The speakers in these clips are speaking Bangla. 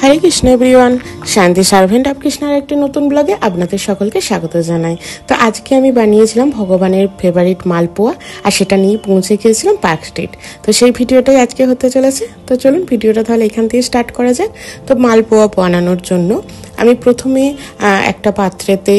হরে কৃষ্ণ এভরিওয়ান, শান্তি সার্ভেন্ট অফ কৃষ্ণার একটি নতুন ব্লগে আপনাদের সকলকে স্বাগত জানাই। তো আজকে আমি বানিয়েছিলাম ভগবানের ফেভারিট মালপোয়া, আর সেটা নিয়ে পৌঁছে গিয়েছিলাম পার্ক স্ট্রিট। তো সেই ভিডিওটাই আজকে হতে চলেছে। তো চলুন ভিডিওটা তাহলে এখান থেকে স্টার্ট করা যাক। তো মালপোয়া বানানোর জন্য আমি প্রথমে একটা পাত্রেতে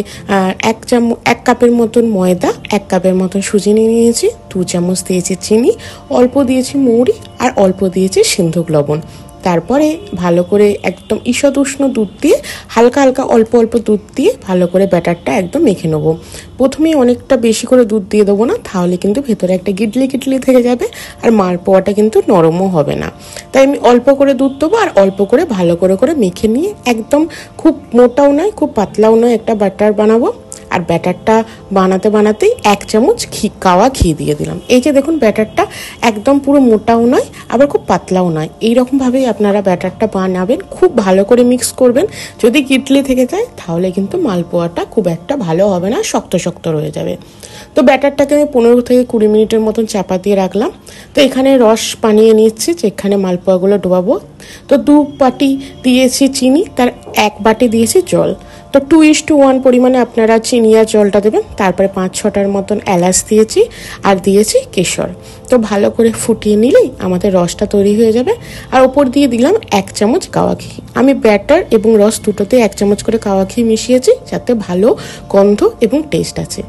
এক কাপের মতন ময়দা, 1 কাপের মতন সুজি নিয়ে নিয়েছি, 2 চামচ দিয়েছি চিনি, অল্প দিয়েছি মৌরি, আর অল্প দিয়েছি সিন্ধুক লবণ। তারপরে ভালো করে একদম ঈষৎ উষ্ণ দুধ দিয়ে হালকা হালকা অল্প অল্প দুধ দিয়ে ভালো করে ব্যাটারটা একদম মেখে নেবো। প্রথমেই অনেকটা বেশি করে দুধ দিয়ে দেবো না, তাহলে কিন্তু ভেতরে একটা গিটলি গিটলি থেকে যাবে আর মালপোয়াটা কিন্তু নরমও হবে না। তাই আমি অল্প করে দুধ দেবো আর অল্প করে ভালো করে করে মেখে নিয়ে একদম খুব মোটাও নয় খুব পাতলাও নয় একটা ব্যাটার বানাবো। আর ব্যাটারটা বানাতে বানাতেই 1 চামচ কাওয়া ঘি দিয়ে দিলাম। এই যে দেখুন, ব্যাটারটা একদম পুরো মোটাও নয় আবার খুব পাতলাও নয়, এইরকমভাবেই আপনারা ব্যাটারটা বানাবেন। খুব ভালো করে মিক্স করবেন। যদি গিটলি থেকে যায় তাহলে কিন্তু মালপোয়াটা খুব একটা ভালো হবে না, শক্ত শক্ত রয়ে যাবে। তো ব্যাটারটাকে আমি 15 থেকে 20 মিনিটের মতন চাপা দিয়ে রাখলাম। তো এখানে রস বানিয়ে নিচ্ছি, যেখানে মালপোয়াগুলো ডোবাবো। তো 2 বাটি দিয়েছি চিনি, তার 1 বাটি দিয়েছি জল। তো 2:1 পরিমাণে আপনারা চিনি আর জলটা দেবেন। তারপরে 5-6টার মতন এলাচ দিয়েছি আর দিয়েছি কেশর। তো ভালো করে ফুটিয়ে নিলেই আমাদের রসটা তৈরি হয়ে যাবে। আর ওপর দিয়ে দিলাম 1 চামচ কাওয়া ঘি। আমি ব্যাটার এবং রস দুটোতে 1 চামচ করে কাওয়া ঘি মিশিয়েছি, যাতে ভালো গন্ধ এবং টেস্ট আছে।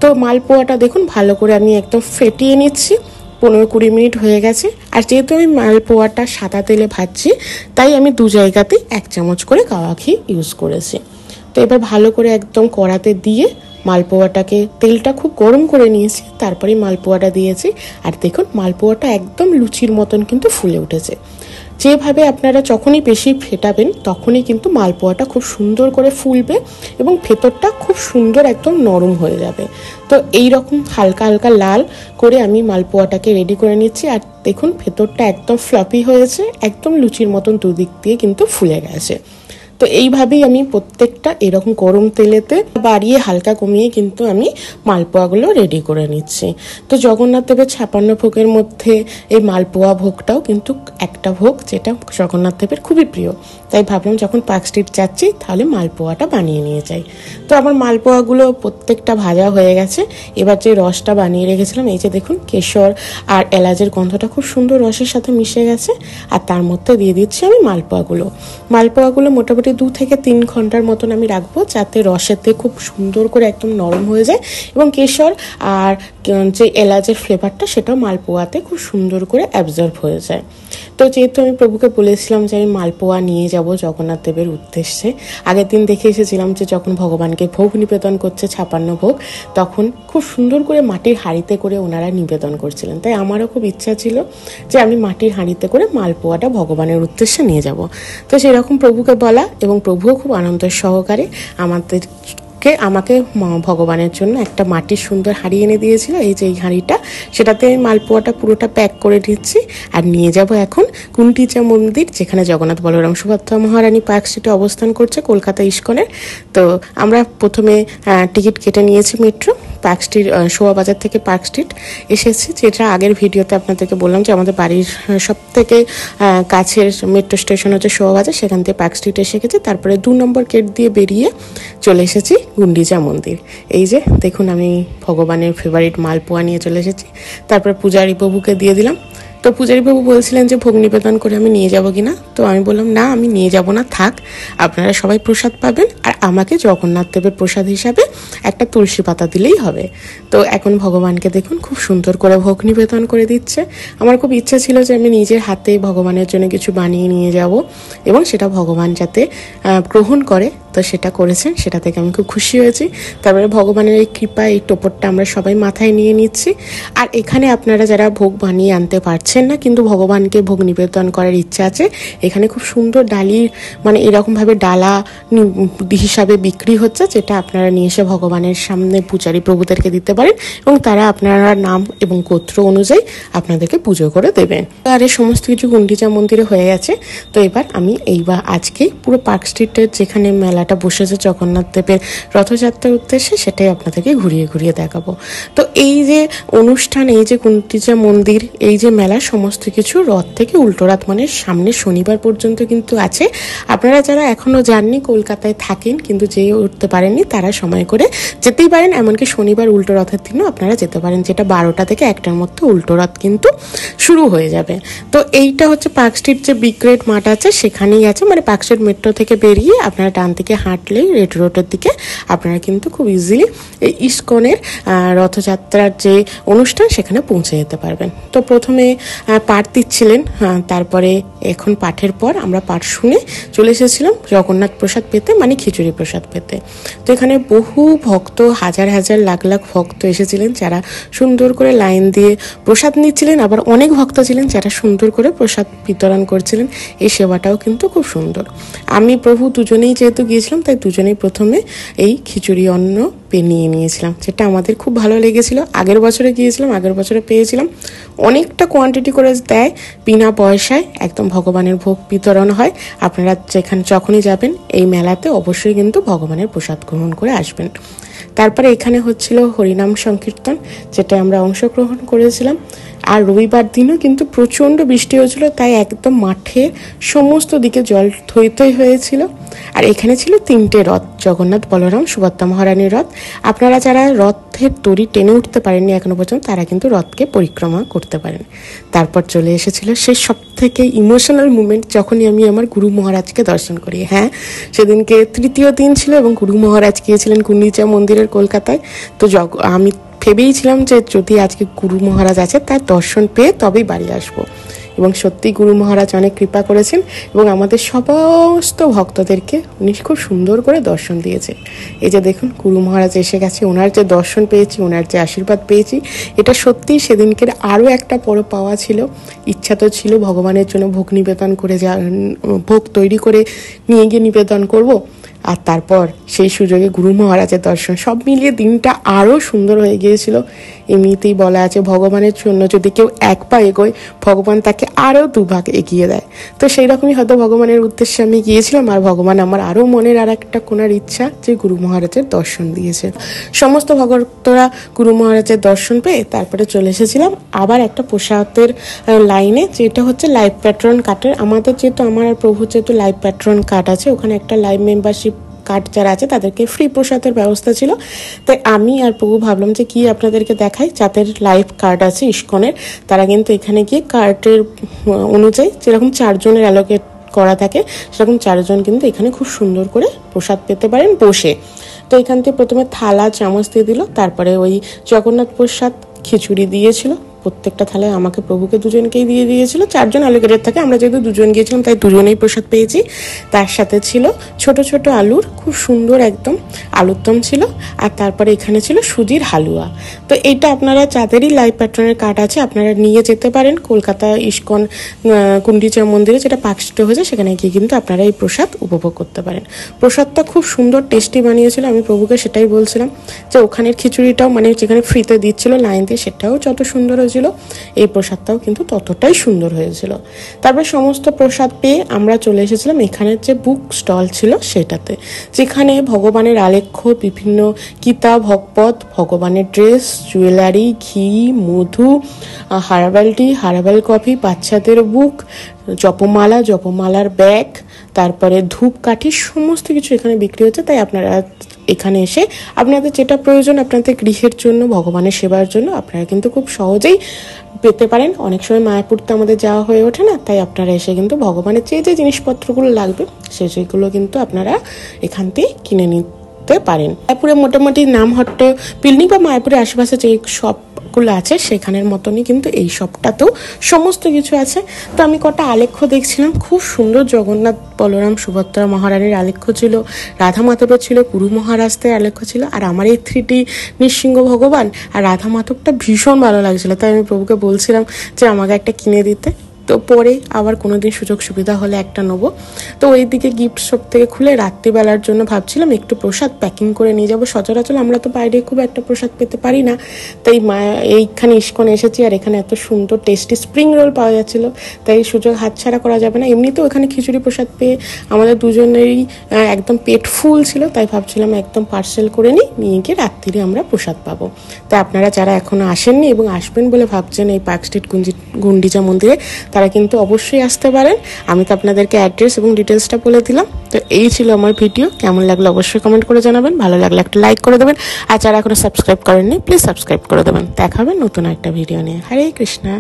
তো মালপোয়াটা দেখুন ভালো করে আমি একদম ফেটিয়ে নিচ্ছি। 15-20 মিনিট হয়ে গেছে। আর যেহেতু আমি মালপোয়াটা সাদা তেলে ভাজছি, তাই আমি 2 জায়গাতেই 1 চামচ করে কাওয়া ঘি ইউজ করেছি। তো এবার ভালো করে একদম কড়াতে দিয়ে মালপোয়াটাকে, তেলটা খুব গরম করে নিয়েছি, তারপরে মালপোয়াটা দিয়েছি। আর দেখুন মালপোয়াটা একদম লুচির মতন কিন্তু ফুলে উঠেছে। যেভাবে আপনারা যখনই বেশি ফেটাবেন তখনই কিন্তু মালপোয়াটা খুব সুন্দর করে ফুলবে এবং ভেতরটা খুব সুন্দর একদম নরম হয়ে যাবে। তো এই রকম হালকা হালকা লাল করে আমি মালপোয়াটাকে রেডি করে নিচ্ছি। আর দেখুন ভেতরটা একদম ফ্লাফি হয়েছে, একদম লুচির মতন দুদিক দিয়ে কিন্তু ফুলে গেছে। তো এইভাবেই আমি প্রত্যেকটা এরকম গরম তেলেতে বাড়িয়ে হালকা কমিয়ে কিন্তু আমি মালপোয়াগুলো রেডি করে নিচ্ছি। তো জগন্নাথ দেবের 56 ভোগের মধ্যে এই মালপোয়া ভোগটাও কিন্তু একটা ভোগ, যেটা জগন্নাথ দেবের খুবই প্রিয়। তাই ভাবলাম যখন পার্ক স্ট্রিট যাচ্ছি তাহলে মালপোয়াটা বানিয়ে নিয়ে যাই। তো আমার মালপোয়াগুলো প্রত্যেকটা ভাজা হয়ে গেছে। এবার যে রসটা বানিয়ে রেখেছিলাম, এই যে দেখুন কেশর আর এলাচের গন্ধটা খুব সুন্দর রসের সাথে মিশে গেছে। আর তার মধ্যে দিয়ে দিচ্ছি আমি মালপোয়াগুলো মোটামুটি 2 থেকে 3 ঘন্টার মতন আমি রাখবো, যাতে রসেতে খুব সুন্দর করে একদম নরম হয়ে যায় এবং কেশর আর যে এলাচের ফ্লেভারটা সেটাও মালপোয়াতে খুব সুন্দর করে অ্যাবজর্ব হয়ে যায়। তো যেহেতু আমি প্রভুকে বলেছিলাম যে আমি মালপোয়া নিয়ে যাব জগন্নাথ দেবের উদ্দেশ্যে, আগের দিন দেখে এসেছিলাম যে যখন ভগবানকে ভোগ নিবেদন করছে 56 ভোগ, তখন খুব সুন্দর করে মাটির হাঁড়িতে করে ওনারা নিবেদন করছিলেন। তাই আমারও খুব ইচ্ছা ছিল যে আমি মাটির হাঁড়িতে করে মালপোয়াটা ভগবানের উদ্দেশ্যে নিয়ে যাব। তো সেরকম প্রভুকে বলা, এবং প্রভুও খুব আনন্দ সহকারে আমাকে ভগবানের জন্য একটা মাটির সুন্দর হাঁড়ি এনে দিয়েছিল। এই যে এই হাঁড়িটা, সেটাতে আমি মালপোয়াটা পুরোটা প্যাক করে দিচ্ছি আর নিয়ে যাব এখন গুন্ডিচা মন্দির, যেখানে জগন্নাথ বলরাম সুভদ্রা মহারানী পার্ক স্ট্রিটে অবস্থান করছে, কলকাতা ইস্কনের। তো আমরা প্রথমে টিকিট কেটে নিয়েছি মেট্রো পার্ক স্ট্রিট, শোভাবাজার থেকে পার্ক স্ট্রিট এসেছি। যেটা আগের ভিডিওতে আপনাদেরকে বললাম যে আমাদের বাড়ির সব থেকে কাছের মেট্রো স্টেশন হচ্ছে শোভাবাজার, সেখান থেকে পার্ক স্ট্রিট এসে গেছি। তারপরে 2 নম্বর গেট দিয়ে বেরিয়ে চলে এসেছি গুন্ডিচা মন্দির। এই যে দেখুন আমি ভগবানের ফেভারিট মালপোয়া নিয়ে চলে এসেছি। তারপরে পূজারি প্রভুকে দিয়ে দিলাম। তো পূজারি বাবু বলছিলেন যে ভোগ নিবেদন করে আমি নিয়ে যাব কিনা। তো আমি বললাম না, আমি নিয়ে যাব না, থাক, আপনারা সবাই প্রসাদ পাবেন, আর আমাকে জগন্নাথ দেবের প্রসাদ হিসাবে একটা তুলসী পাতা দিলেই হবে। তো এখন ভগবানকে দেখুন খুব সুন্দর করে ভোগ নিবেদন করে দিচ্ছে। আমার খুব ইচ্ছা ছিল যে আমি নিজের হাতে ভগবানের জন্য কিছু বানিয়ে নিয়ে যাব এবং সেটা ভগবান যাতে গ্রহণ করে। তো সেটা করেছেন, সেটা থেকে আমি খুব খুশি হয়েছি। তারপরে ভগবানের এই কৃপা, এই টোপরটা আমরা সবাই মাথায় নিয়ে নিচ্ছি। আর এখানে আপনারা যারা ভোগ বানিয়ে আনতে পারছেন না কিন্তু ভগবানকে ভোগ নিবেদন করার ইচ্ছা আছে, এখানে খুব সুন্দর ডালির মানে এরকমভাবে ডালা হিসাবে বিক্রি হচ্ছে, যেটা আপনারা নিয়ে এসে ভগবানের সামনে পূজারী প্রভুদেরকে দিতে পারেন এবং তারা আপনারা নাম এবং গোত্র অনুযায়ী আপনাদেরকে পুজো করে দেবেন। আর এই সমস্ত কিছু গুন্ডিচা মন্দিরে হয়ে গেছে। তো এবার আমি আজকে পুরো পার্ক স্ট্রিটের যেখানে মেলা মেলাটা বসেছে জগন্নাথ দেবের রথযাত্রার উদ্দেশ্যে, সেটাই আপনাদেরকে ঘুরিয়ে ঘুরিয়ে দেখাবো। তো এই যে অনুষ্ঠান, এই যে গুন্ডিচা মন্দির, এই যে মেলা, সমস্ত কিছু রথ থেকে উল্টো রথ মানে সামনে শনিবার পর্যন্ত কিন্তু আছে। আপনারা যারা এখনো যাননি, কলকাতায় থাকেন কিন্তু যেয়ে উঠতে পারেননি, তারা সময় করে যেতেই পারেন। এমনকি শনিবার উল্টো রথের দিনও আপনারা যেতে পারেন, যেটা 12টা থেকে 1টার মধ্যে উল্টো রথ কিন্তু শুরু হয়ে যাবে। তো এইটা হচ্ছে পার্ক স্ট্রিট যে বিগ রেড মাঠ আছে সেখানেই আছে, মানে পার্ক স্ট্রিট মেট্রো থেকে বেরিয়ে আপনারা ডান দিকে হাঁটলেই রেড রোডের দিকে আপনারা কিন্তু খুব ইজিলি এই ইস্কনের রথযাত্রার যে অনুষ্ঠান সেখানে পৌঁছে যেতে পারবেন। তো প্রথমে পাঠ দিচ্ছিলেন, তারপরে এখন পাঠের পর আমরা পাঠ শুনে চলে এসেছিলাম জগন্নাথ প্রসাদ পেতে, মানে খিচুড়ি প্রসাদ পেতে। তো এখানে বহু ভক্ত, হাজার হাজার লাখ লাখ ভক্ত এসেছিলেন, যারা সুন্দর করে লাইন দিয়ে প্রসাদ নিচ্ছিলেন। আবার অনেক ভক্ত ছিলেন যারা সুন্দর করে প্রসাদ বিতরণ করছিলেন। এই সেবাটাও কিন্তু খুব সুন্দর। আমি প্রভু দুজনেই যেহেতু গিয়েছিলাম, তাই দুজনেই প্রথমে এই খিচুড়ি অন্ন নিয়ে নিয়েছিলাম, যেটা আমাদের খুব ভালো লেগেছিল। আগের বছরে গিয়েছিলাম, আগের বছরে পেয়েছিলাম। অনেকটা কোয়ান্টিটি করে দেয়, বিনা পয়সায় একদম ভগবানের ভোগ বিতরণ হয়। আপনারা যখনই যাবেন এই মেলাতে অবশ্যই কিন্তু ভগবানের প্রসাদ গ্রহণ করে আসবেন। তারপরে এখানে হচ্ছিল হরিনাম সংকীর্তন, যেটা আমরা অংশগ্রহণ করেছিলাম। আর রবিবার দিনও কিন্তু প্রচণ্ড বৃষ্টি হয়েছিল, তাই একদম মাঠে সমস্ত দিকে জল থই থই হয়েছিল। আর এখানে ছিল 3টে রথ, জগন্নাথ, বলরাম, সুভদ্রা মহারানীর রথ। আপনারা যারা রথের দড়ি টেনে উঠতে পারেননি এখনো পর্যন্ত, তারা কিন্তু রথকে পরিক্রমা করতে পারেন। তারপর চলে এসেছিল সেই সব থেকে ইমোশনাল মুমেন্ট, যখনই আমি আমার গুরু মহারাজকে দর্শন করি। হ্যাঁ, সেদিনকে তৃতীয় দিন ছিল এবং গুরু মহারাজ গিয়েছিলেন গুন্ডিচা মন্দিরের কলকাতায়। তো আমি ভেবেইছিলাম যে যদি আজকে গুরু মহারাজ আছে তার দর্শন পেয়ে তবেই বাড়ি আসবো। এবং সত্যি গুরু মহারাজ অনেক কৃপা করেছেন এবং আমাদের সমস্ত ভক্তদেরকে উনি খুব সুন্দর করে দর্শন দিয়েছে। এই যে দেখুন, গুরু মহারাজ এসে গেছে, ওনার যে দর্শন পেয়েছি, ওনার যে আশীর্বাদ পেয়েছি, এটা সত্যিই সেদিনকের আরও একটা বড় পাওয়া ছিল। ইচ্ছা তো ছিল ভগবানের জন্য ভোগ নিবেদন করে, ভোগ তৈরি করে নিয়ে গিয়ে নিবেদন করব, আর তারপর সেই সুযোগে গুরু মহারাজের দর্শন, সব মিলিয়ে দিনটা আরও সুন্দর হয়ে গিয়েছিল। এমনিতেই বলা আছে ভগবানের জন্য যদি কেউ এক পা এগোয়, ভগবান তাকে আরও 2 ভাগ এগিয়ে দেয়। তো সেই রকমই হয়তো ভগবানের উদ্দেশ্যে আমি গিয়েছিলাম, আর ভগবান আমার আরও মনের আর একটা কোনার ইচ্ছা যে গুরু মহারাজের দর্শন দিয়েছে। সমস্ত ভক্তরা গুরু মহারাজের দর্শন পেয়ে তারপরে চলে এসেছিলাম আবার একটা প্রসাদের লাইনে, যেটা হচ্ছে লাইভ প্যাট্রন কার্ডের। আমাদের যেহেতু, আমার আর প্রভুর যেহেতু লাইভ প্যাট্রন কার্ড আছে, ওখানে একটা লাইভ মেম্বারশিপ কার্ড যারা আছে তাদেরকে ফ্রি প্রসাদের ব্যবস্থা ছিল। তাই আমি আর প্রভু ভাবলাম যে কি আপনাদেরকে দেখাই, যাদের লাইভ কার্ড আছে ইস্কনের, তারা কিন্তু এখানে গিয়ে কার্ডের অনুযায়ী যেরকম 4 জনের অ্যালোকেট করা থাকে, সেরকম 4 জন কিন্তু এখানে খুব সুন্দর করে প্রসাদ পেতে পারেন বসে। তো এখান থেকে প্রথমে থালা চামচ দিয়ে দিল, তারপরে ওই জগন্নাথ প্রসাদ খিচুড়ি দিয়েছিল। প্রত্যেকটা থালায় আমাকে প্রভুকে দুজনকেই দিয়ে দিয়েছিল। 4 জন অ্যালোকেটেড থাকে, আমরা যেহেতু 2 জন গিয়েছিলাম তাই 2 জনেই প্রসাদ পেয়েছি। তার সাথে ছিল ছোট ছোট আলুর খুব সুন্দর একদম আলুর দম ছিল, আর তারপরে এখানে ছিল সুজির হালুয়া। তো এইটা আপনারা যাদেরই লাইভ প্যাট্রনের কার্ড আছে আপনারা নিয়ে যেতে পারেন কলকাতা ইস্কন গুন্ডিচা মন্দিরে, যেটা পার্ক স্ট্রিটে হয়েছে, সেখানে গিয়ে কিন্তু আপনারা এই প্রসাদ উপভোগ করতে পারেন। প্রসাদটা খুব সুন্দর টেস্টি বানিয়েছিল। আমি প্রভুকে সেটাই বলছিলাম যে ওখানের খিচুড়িটাও, মানে যেখানে ফ্রিতে দিচ্ছিল লাইন দিয়ে, সেটাও যত সুন্দর হয়েছিল, এই প্রসাদটাও কিন্তু ততটাই সুন্দর হয়েছিল। তারপর সমস্ত প্রসাদ পেয়ে আমরা চলে এসেছিলাম এখানের যে বুক স্টল ছিল সেটাতে, যেখানে ভগবানের আলেখ্য, বিভিন্ন কিতাব, ভগবত, ভগবানের ড্রেস, জুয়েলারি, ঘি, মধু, হার্বাল টি, হার্বাল কফি, বাচ্চাদের বুক, জপমালা, জপমালার ব্যাগ, তারপরে ধূপকাঠি, সমস্ত কিছু এখানে বিক্রি হচ্ছে। তাই আপনারা এখানে এসে আপনাদের যেটা প্রয়োজন আপনাদের গৃহের জন্য, ভগবানের সেবার জন্য, আপনারা কিন্তু খুব সহজেই পেতে পারেন। অনেক সময় মায়াপুর তো আমাদের যাওয়া হয়ে ওঠে না, তাই আপনারা এসে কিন্তু ভগবানের যে যে জিনিসপত্রগুলো লাগবে সেগুলো কিন্তু আপনারা এখান থেকে কিনে নিতে পারেন। মায়াপুরে মোটামুটি নামহট্ট পিলনি বা মায়াপুরের আশেপাশে যে শপগুলো আছে সেখানের মতনই কিন্তু এই শপটাতেও সমস্ত কিছু আছে। তো আমি কটা আলেখ্য দেখছিলাম, খুব সুন্দর জগন্নাথ, বলরাম, সুভদ্রা মহারানীর আলেখ্য ছিল, রাধা মাধবের ছিল, গুরু মহারাজদের আলেখ্য ছিল, আর আমার এই 3D নৃসিংহ ভগবান আর রাধা মাধবটা ভীষণ ভালো লাগছিল। তাই আমি প্রভুকে বলছিলাম যে আমাকে একটা কিনে দিতে। তো পরে আবার কোনোদিন সুযোগ সুবিধা হলে একটা নেবো। তো ওই দিকে গিফট শপ থেকে খুলে রাত্রিবেলার জন্য ভাবছিলাম একটু প্রসাদ প্যাকিং করে নিয়ে যাবো। সচরাচর আমরা তো বাইরে খুব একটা প্রসাদ পেতে পারি না, তাই এইখানে ইস্কনে এসেছি আর এখানে এত সুন্দর টেস্টি স্প্রিং রোল পাওয়া যাচ্ছিলো, তাই সুযোগ হাতছাড়া করা যাবে না। এমনিতেও এখানে খিচুড়ি প্রসাদ পেয়ে আমাদের দুজনেরই একদম পেট ফুল ছিল, তাই ভাবছিলাম একদম পার্সেল করে নিয়ে গিয়ে রাত্রিরে আমরা প্রসাদ পাবো। তাই আপনারা যারা এখনও আসেননি এবং আসবেন বলে ভাবছেন এই পার্ক স্ট্রিট গুন্ডিচা মন্দিরে, তারা কিন্তু অবশ্যই আসতে পারেন। আমি তো আপনাদেরকে অ্যাড্রেস এবং ডিটেলসটা বলে দিলাম। তো এই ছিল আমার ভিডিও, কেমন লাগলো অবশ্যই কমেন্ট করে জানাবেন, ভালো লাগলে একটা লাইক করে দেবেন, আর যারা এখনো সাবস্ক্রাইব করেননি প্লিজ সাবস্ক্রাইব করে দেবেন। দেখা হবে নতুন একটা ভিডিও নিয়ে। হরে কৃষ্ণা।